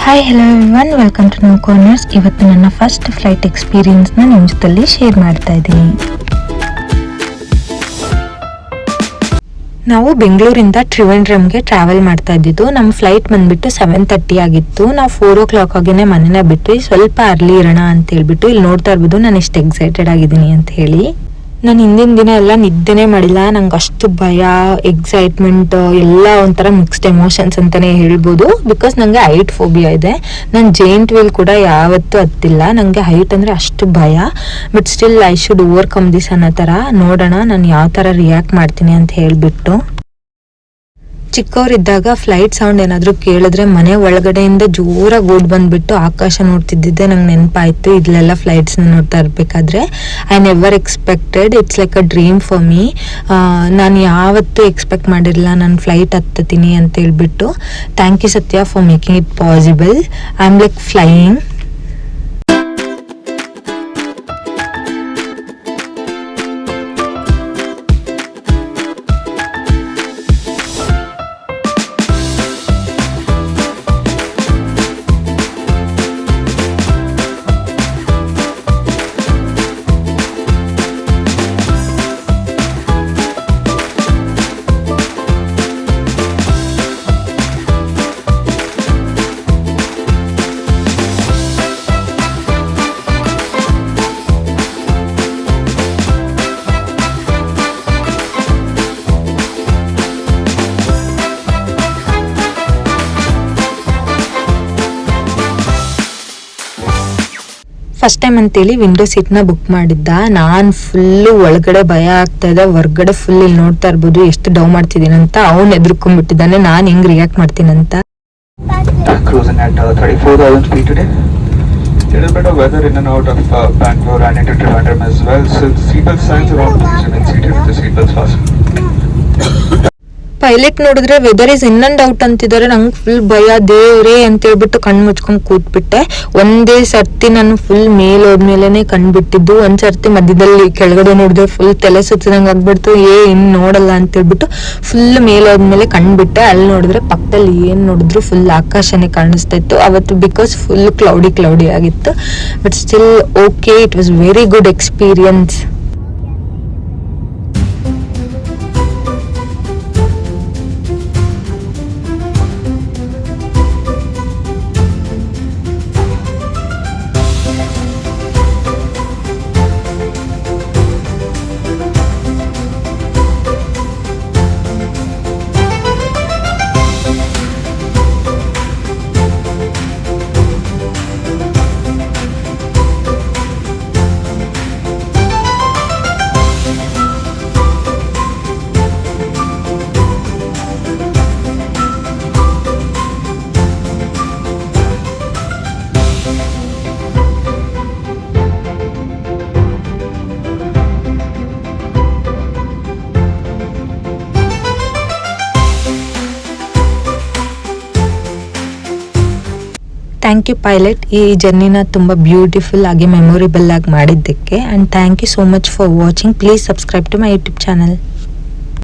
Hi hello everyone, welcome to no corners. ಇವತ್ತು ನನ್ನ first flight ಎಕ್ಸ್ಪೀರಿಯನ್ಸ್ನ ನಿಮ್ಮ ಜೊತೆಲಿ ಶೇರ್ ಮಾಡ್ತಾ ಇದ್ದೀನಿ. ನಾವು ಬೆಂಗಳೂರಿಂದ ತ್ರಿವೆಂಡ್ರಮ್ಗೆ ಟ್ರಾವೆಲ್ ಮಾಡ್ತಾ ಇದ್ದಿದ್ದು. ನಮ್ಮ ಫ್ಲೈಟ್ ಬಂದ್ಬಿಟ್ಟು 7:30 ಆಗಿತ್ತು. ನಾವು 4 o'clock ಆಗಿನೇ ಮನೇನ ಬಿಟ್ಟು ಸ್ವಲ್ಪ ಅರ್ಲಿ ಇರೋಣ ಅಂತ ಹೇಳ್ಬಿಟ್ಟು ಇಲ್ಲಿ ನೋಡ್ತಾ ಇರ್ಬೋದು ನಾನು ಎಷ್ಟು ಎಕ್ಸೈಟೆಡ್ ಆಗಿದ್ದೀನಿ ಅಂತ ಹೇಳಿ. ನಾನು ಹಿಂದಿನ ದಿನ ಎಲ್ಲ ನಿದ್ದೆನೇ ಮಾಡಿಲ್ಲ. ನಂಗೆ ಅಷ್ಟು ಭಯ, ಎಕ್ಸೈಟ್ಮೆಂಟ್ ಎಲ್ಲ ಒಂಥರ ಮಿಕ್ಸ್ಡ್ ಎಮೋಷನ್ಸ್ ಅಂತಲೇ ಹೇಳ್ಬೋದು. ಬಿಕಾಸ್ ನನಗೆ ಹೈಟ್ ಫೋಬಿಯಾ ಇದೆ. ನಾನು ಜೈಂಟ್ ವೀಲ್ ಕೂಡ ಯಾವತ್ತೂ ಹತ್ತಿಲ್ಲ. ನನಗೆ ಹೈಟ್ ಅಂದರೆ ಅಷ್ಟು ಭಯ. But still I should overcome this ಅನ್ನೋ ಥರ ನೋಡೋಣ ನಾನು ಯಾವ ಥರ ರಿಯಾಕ್ಟ್ ಮಾಡ್ತೀನಿ ಅಂತ ಹೇಳಿಬಿಟ್ಟು. ಚಿಕ್ಕವರಿದ್ದಾಗ ಫ್ಲೈಟ್ ಸೌಂಡ್ ಏನಾದರೂ ಕೇಳಿದ್ರೆ ಮನೆ ಒಳಗಡೆಯಿಂದ ಜೋರಾಗಿ ಓಡ್ ಬಂದ್ಬಿಟ್ಟು ಆಕಾಶ ನೋಡ್ತಿದ್ದಿದ್ದೆ ನಂಗೆ ನೆನಪಾಯಿತು. ಇಲ್ಲೆಲ್ಲ ಫ್ಲೈಟ್ಸ್ನ ನೋಡ್ತಾ ಇರಬೇಕಾದ್ರೆ I never expected. It's like a dream for me. ನಾನು ಯಾವತ್ತೂ ಎಕ್ಸ್ಪೆಕ್ಟ್ ಮಾಡಿರಲಿಲ್ಲ ನಾನು ಫ್ಲೈಟ್ ಹತ್ತೀನಿ ಅಂತ ಹೇಳ್ಬಿಟ್ಟು. ಥ್ಯಾಂಕ್ ಯು ಸತ್ಯ for making it possible. I am like flying. First time ಅಂತೇಳಿ ವಿಂಡೋ ಸೀಟ್ನ ಬುಕ್ ಮಾಡಿದ್ದ. ನಾನು ಫುಲ್ಲು ಒಳಗಡೆ ಭಯ ಆಗ್ತಾ ಇದೆ, ಹೊರ್ಗಡೆ ಫುಲ್ ಇಲ್ಲಿ ನೋಡ್ತಾ ಇರ್ಬೋದು ಎಷ್ಟು ಡೌ ಮಾಡ್ತಿದ್ದೀನಿ ಅಂತ. ಅವ್ನು ಎದ್ರುಕೊಂಡ್ಬಿಟ್ಟಿದ್ದಾನೆ ನಾನು ಹೆಂಗ್ react ಮಾಡ್ತೀನಂತ. Cruising at 34,000 feet today. Little bit of weather in and out of Bangalore and into Trivandrum as well. So seatbelt signs are on. Please remain seated with the seatbelts fastened. Pilot ನೋಡಿದ್ರೆ weather is in and out ಅಂತಿದ್ದಾರೆ. ನಂಗೆ full ಭಯ, ದೇವ್ರೇ ಅಂತ ಹೇಳ್ಬಿಟ್ಟು ಕಣ್ಣು ಮುಚ್ಕೊಂಡು ಕೂತ್ಬಿಟ್ಟೆ. ಒಂದೇ ಸರ್ತಿ ನಾನು ಫುಲ್ ಮೇಲೋದ್ಮೇಲೆ ಕಣ್ಬಿಟ್ಟಿದ್ದು. ಒಂದ್ ಸರ್ತಿ ಮಧ್ಯದಲ್ಲಿ ಕೆಳಗಡೆ ನೋಡಿದ್ರೆ ಫುಲ್ ತಲೆ ಸುತ್ತದಂಗೆ ಆಗ್ಬಿಡ್ತು. ಇನ್ನು ನೋಡಲ್ಲ ಅಂತ ಹೇಳ್ಬಿಟ್ಟು ಫುಲ್ ಮೇಲೋದ್ಮೇಲೆ ಕಣ್ಬಿಟ್ಟೆ. ಅಲ್ಲಿ ನೋಡಿದ್ರೆ ಪಕ್ಕದಲ್ಲಿ ಏನ್ ನೋಡಿದ್ರು ಫುಲ್ ಆಕಾಶನೇ ಕಾಣಿಸ್ತಾ ಇತ್ತು ಅವತ್ತು. ಬಿಕಾಸ್ ಫುಲ್ ಕ್ಲೌಡಿ ಆಗಿತ್ತು. But still okay, it was very good experience. Thank you pilot, ಈ ಜರ್ನಿನ ತುಂಬ ಬ್ಯೂಟಿಫುಲ್ ಆಗಿ ಮೆಮೊರೇಬಲ್ ಆಗಿ ಮಾಡಿದ್ದಕ್ಕೆ. And thank you so much for watching. Please subscribe to my YouTube channel.